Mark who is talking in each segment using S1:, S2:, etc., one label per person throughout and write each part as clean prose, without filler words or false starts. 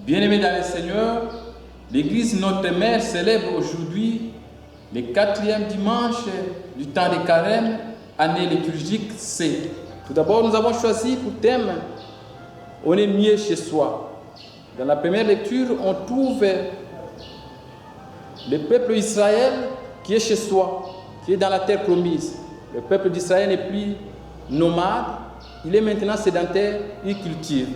S1: Bien-aimés dans le Seigneur, l'Église Notre Mère célèbre aujourd'hui le 4e dimanche du temps de Carême, année liturgique C. Tout d'abord, nous avons choisi pour thème « On est mieux chez soi ». Dans la première lecture, on trouve le peuple d'Israël qui est chez soi, qui est dans la terre promise. Le peuple d'Israël n'est plus nomade, il est maintenant sédentaire, il cultive.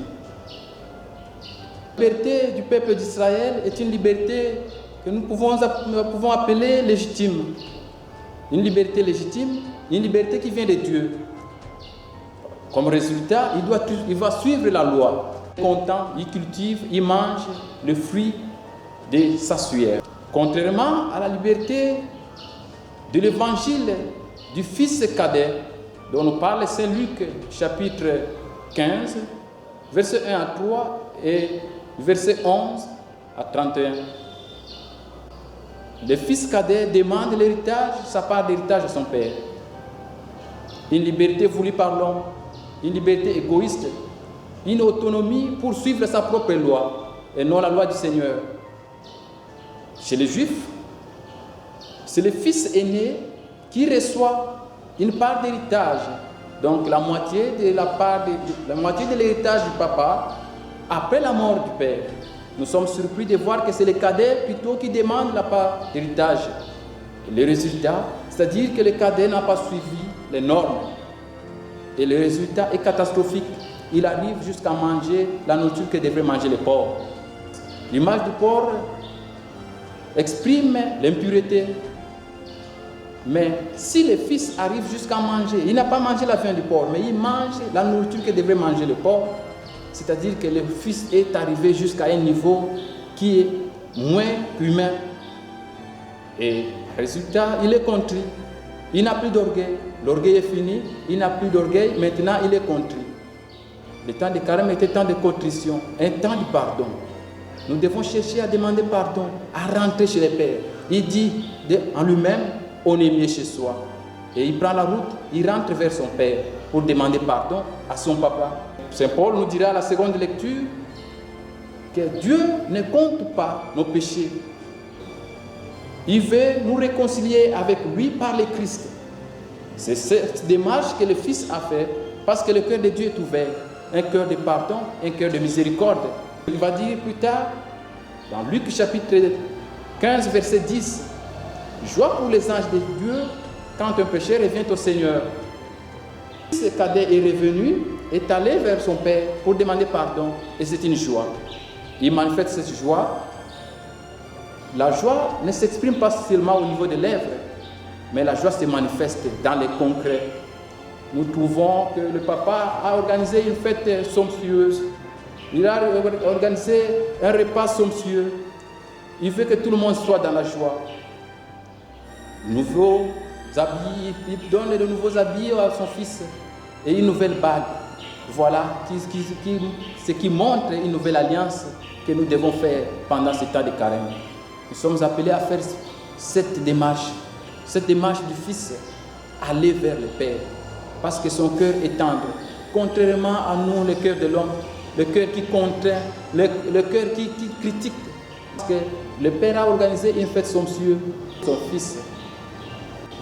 S1: La liberté du peuple d'Israël est une liberté que nous pouvons appeler légitime. Une liberté légitime, une liberté qui vient de Dieu. Comme résultat, il va suivre la loi. Content, il cultive, il mange le fruit de sa sueur. Contrairement à la liberté de l'évangile du fils cadet, dont nous parle Saint Luc, chapitre 15, versets 1 à 3 et versets 11 à 31. Le fils cadet demande l'héritage, sa part d'héritage à son père. Une liberté voulue par l'homme, une liberté égoïste, une autonomie pour suivre sa propre loi et non la loi du Seigneur. Chez les Juifs, c'est le fils aîné qui reçoit une part d'héritage, donc la moitié de l'héritage du papa après la mort du père. Nous sommes surpris de voir que c'est le cadet plutôt qui demande la part d'héritage. Le résultat, c'est-à-dire que le cadet n'a pas suivi les normes. Et le résultat est catastrophique. Il arrive jusqu'à manger la nourriture que devraient manger les porcs. L'image du porc exprime l'impureté. Mais si le fils arrive jusqu'à manger, il n'a pas mangé la viande du porc, mais il mange la nourriture que devrait manger le porc, c'est-à-dire que le fils est arrivé jusqu'à un niveau qui est moins humain. Et résultat, il est contrit. Il n'a plus d'orgueil. L'orgueil est fini. Il n'a plus d'orgueil. Maintenant, il est contrit. Le temps de carême était un temps de contrition, un temps de pardon. Nous devons chercher à demander pardon, à rentrer chez le Père. Il dit en lui-même, on est mieux chez soi. Et il prend la route, il rentre vers son Père pour demander pardon à son papa. Saint Paul nous dira à la seconde lecture que Dieu ne compte pas nos péchés. Il veut nous réconcilier avec lui par le Christ. C'est cette démarche que le Fils a fait parce que le cœur de Dieu est ouvert. Un cœur de pardon, un cœur de miséricorde. Il va dire plus tard, dans Luc chapitre 15, verset 10, « Joie pour les anges de Dieu quand un pécheur revient au Seigneur. » Ce cadet est revenu, est allé vers son père pour demander pardon, et c'est une joie. Il manifeste cette joie. La joie ne s'exprime pas seulement au niveau des lèvres, mais la joie se manifeste dans le concret. Nous trouvons que le papa a organisé une fête somptueuse. Il a organisé un repas somptueux. Il veut que tout le monde soit dans la joie. Nouveaux habits, il donne de nouveaux habits à son fils et une nouvelle bague. Voilà ce qui montre une nouvelle alliance que nous devons faire pendant ce temps de carême. Nous sommes appelés à faire cette démarche du Fils, aller vers le Père, parce que son cœur est tendre. Contrairement à nous, le cœur de l'homme, le cœur qui contraint, le cœur qui critique. Parce que le Père a organisé une fête somptueuse, son Fils.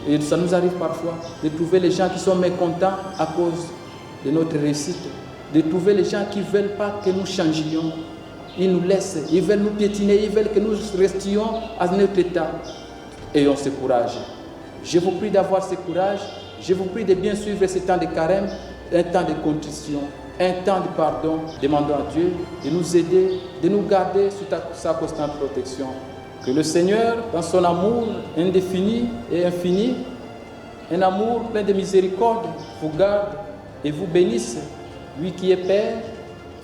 S1: Et ça nous arrive parfois de trouver les gens qui sont mécontents à cause de notre réussite, de trouver les gens qui ne veulent pas que nous changions. Ils nous laissent, ils veulent nous piétiner, ils veulent que nous restions à notre état. Ayons ce courage. Je vous prie d'avoir ce courage. Je vous prie de bien suivre ce temps de carême, un temps de contrition, un temps de pardon. Demandons à Dieu de nous aider, de nous garder sous sa constante protection. Que le Seigneur, dans son amour indéfini et infini, un amour plein de miséricorde, vous garde et vous bénisse, lui qui est Père,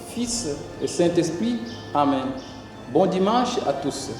S1: Fils et Saint-Esprit. Amen. Bon dimanche à tous.